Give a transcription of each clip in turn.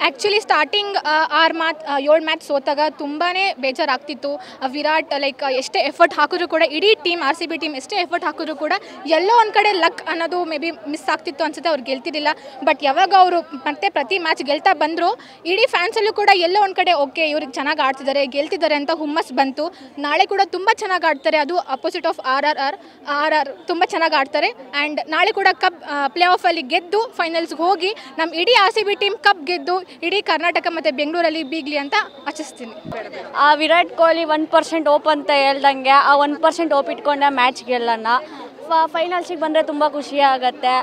Actually starting 7 match ಸೋತಾಗ ತುಂಬಾ ಬೇಜಾರಾಗ್ತಿತ್ತು. Virat like ಎಷ್ಟೇ effort ಹಾಕಿದ್ರು ಕೂಡ, ಇಡೀ ಟೀಮ್ RCB ಟೀಮ್ ಎಷ್ಟೇ ಎಫರ್ಟ್ ಹಾಕಿದ್ರು ಕೂಡ ಎಲ್ಲೋ ಒಂದು ಕಡೆ ಲಕ್ ಅನ್ನೋದು ಮೇ ಬಿ ಮಿಸ್ ಆಗ್ತಿತ್ತು ಅನ್ಸುತ್ತೆ, ಅವ್ರು ಗೆಲ್ತಿರಲಿಲ್ಲ. ಬಟ್ ಯಾವಾಗ ಅವರು ಮತ್ತೆ ಪ್ರತಿ ಮ್ಯಾಚ್ ಗೆಲ್ತಾ ಬಂದರು, ಇಡೀ ಫ್ಯಾನ್ಸಲ್ಲೂ ಕೂಡ ಎಲ್ಲೋ ಒಂದು ಕಡೆ ಓಕೆ ಇವ್ರಿಗೆ ಚೆನ್ನಾಗಿ ಆಡ್ತಿದ್ದಾರೆ, ಗೆಲ್ತಿದ್ದಾರೆ ಅಂತ ಹುಮ್ಮಸ್ ಬಂತು. ನಾಳೆ ಕೂಡ ತುಂಬ ಚೆನ್ನಾಗಿ ಆಡ್ತಾರೆ, ಅದು ಅಪೋಸಿಟ್ ಆಫ್ RR ತುಂಬ ಚೆನ್ನಾಗಿ ಆಡ್ತಾರೆ. ಆ್ಯಂಡ್ ನಾಳೆ ಕೂಡ ಕಪ್ ಪ್ಲೇ ಆಫಲ್ಲಿ ಗೆದ್ದು ಫೈನಲ್ಸ್ಗೆ ಹೋಗಿ ನಮ್ಮ ಇಡೀ RCB ಟೀಮ್ ಕಪ್ ಗೆದ್ದು ಇಡೀ ಕರ್ನಾಟಕ ಮತ್ತು ಬೆಂಗಳೂರಲ್ಲಿ ಬೀಗಲಿ ಅಂತ ಆಶಿಸ್ತೀನಿ. ವಿರಾಟ್ ಕೊಹ್ಲಿ 1% ಓಪ್ ಅಂತ ಹೇಳ್ದಂಗೆ ಆ 1% ಓಪ್ ಇಟ್ಕೊಂಡೆ ಮ್ಯಾಚ್ ಗೆಲ್ಲೋಣ. ಫೈನಲ್ಸಿಗೆ ಬಂದರೆ ತುಂಬ ಖುಷಿ ಆಗುತ್ತೆ.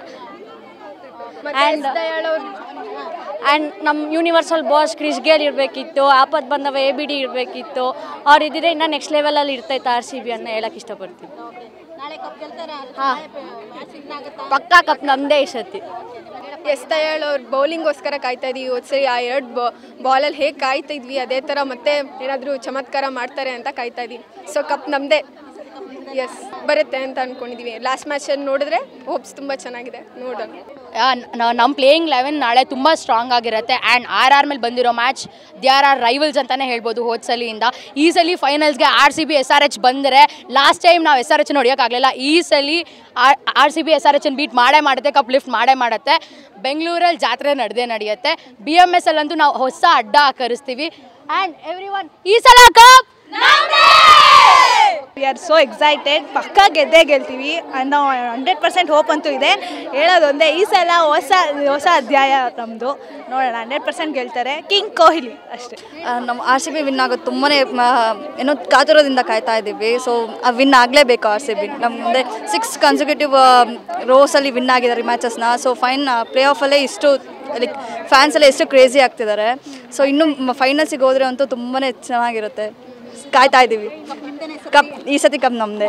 ಆ್ಯಂಡ್ ನಮ್ಮ ಯೂನಿವರ್ಸಲ್ ಬಾಸ್ ಕ್ರಿಸ್ ಗೇಲ್ ಇರಬೇಕಿತ್ತು, ಆಪತ್ತು ಬಂದವ ABD ಇರಬೇಕಿತ್ತು. ಅವ್ರು ಇದ್ದಿದ್ರೆ ಇನ್ನೂ ನೆಕ್ಸ್ಟ್ ಲೆವೆಲಲ್ಲಿ ಇರ್ತೈತೆ RCB ಅನ್ನೋ ಹೇಳೋಕ್ಕೆ ಇಷ್ಟಪಡ್ತೀನಿ. ಹಾಂ, ಪಕ್ಕಾ ಕಪ್ ನಮ್ಮದೇ ಈ ಸತಿ. ದಯಾಳ್ ಅವ್ರ ಬೌಲಿಂಗೋಸ್ಕರ ಕಾಯ್ತಾ ಇದ್ದೀವಿ. ಹೋದ ಸರಿ ಆ 2 ಬಾಲಲ್ಲಿ ಹೇಗೆ ಕಾಯ್ತಾ ಇದ್ವಿ ಅದೇ ಥರ ಮತ್ತೆ ಏನಾದರೂ ಚಮತ್ಕಾರ ಮಾಡ್ತಾರೆ ಅಂತ ಕಾಯ್ತಾ ಇದ್ದೀವಿ. ಸೊ ಕಪ್ ನಮ್ಮದೇ ಬರುತ್ತೆ ಅಂತ ಅಂದ್ಕೊಂಡಿದ್ದೀವಿ. ಲಾಸ್ಟ್ ಮ್ಯಾಚಲ್ಲಿ ನೋಡಿದ್ರೆ ಹೋಪ್ಸ್ ತುಂಬ ಚೆನ್ನಾಗಿದೆ, ನೋಡೋಣ. ನಮ್ಮ ಪ್ಲೇಯಿಂಗ್ 11 ನಾಳೆ ತುಂಬ ಸ್ಟ್ರಾಂಗ್ ಆಗಿರುತ್ತೆ. ಆ್ಯಂಡ್ RR ಮೇಲೆ ಬಂದಿರೋ ಮ್ಯಾಚ್ ದೇ ಆರ್ ರೈವಲ್ಸ್ ಅಂತಲೇ ಹೇಳ್ಬೋದು ಹೋದ ಸಲಿಯಿಂದ. ಈ ಸಲ ಫೈನಲ್ಸ್ಗೆ RCB SRH ಬಂದರೆ, ಲಾಸ್ಟ್ ಟೈಮ್ ನಾವು SRH ಹೊಡಿಯೋಕ್ಕಾಗಲಿಲ್ಲ, ಈ ಸಲ RCB SRH ಬೀಟ್ ಮಾಡೇ ಮಾಡುತ್ತೆ, ಕಪ್ ಲಿಫ್ಟ್ ಮಾಡೇ ಮಾಡುತ್ತೆ. ಬೆಂಗಳೂರಲ್ಲಿ ಜಾತ್ರೆ ನಡೆಯುತ್ತೆ. BMS ಅಲ್ಲಂತೂ ನಾವು ಹೊಸ ಅಡ್ಡ ಕರೆಸ್ತೀವಿ. ಆ್ಯಂಡ್ ಎವ್ರಿವನ್ ಈ ಸಲ cup we are so excited. ಪಕ್ಕ ಗೆದ್ದೇ ಗೆಲ್ತೀವಿ ಅನ್ನೋ 100% ಹೋಪ್ ಅಂತೂ ಇದೆ. ಹೇಳೋದೊಂದೇ, ಈ ಸಲ ಹೊಸ ಅಧ್ಯಾಯ ನಮ್ಮದು. ನೋಡೋಣ, 100% ಗೆಲ್ತಾರೆ. ಕಿಂಗ್ ಕೊಹ್ಲಿ ಅಷ್ಟೇ. ನಮ್ಮ RCB ವಿನ್ ಆಗೋದು ತುಂಬಾ ಏನೋ ಕಾತುರದಿಂದ ಕಾಯ್ತಾ ಇದ್ದೀವಿ. ಸೊ ವಿನ್ ಆಗಲೇಬೇಕು RCB. ನಮ್ಮ ಮುಂದೆ 6 ಕನ್ಸಿಕ್ಯೂಟಿವ್ ರೋಸಲ್ಲಿ ವಿನ್ ಆಗಿದ್ದಾರೆ ಈ ಮ್ಯಾಚಸ್ನ. ಸೊ ಪ್ಲೇ ಆಫಲ್ಲೇ ಇಷ್ಟು ಲೈಕ್ ಫ್ಯಾನ್ಸ್ ಎಲ್ಲ ಎಷ್ಟು ಕ್ರೇಜಿ ಆಗ್ತಿದ್ದಾರೆ. ಸೊ ಇನ್ನೂ ಫೈನಲ್ಸಿಗೆ ಹೋದರೆ ಅಂತೂ ತುಂಬಾ ಚೆನ್ನಾಗಿರುತ್ತೆ. ಕಾಯ್ತಾ ಇದ್ದೀವಿ. ಕಪ್ ಈ ಸತಿ ಕಪ್ ನಮ್ಮದೇ.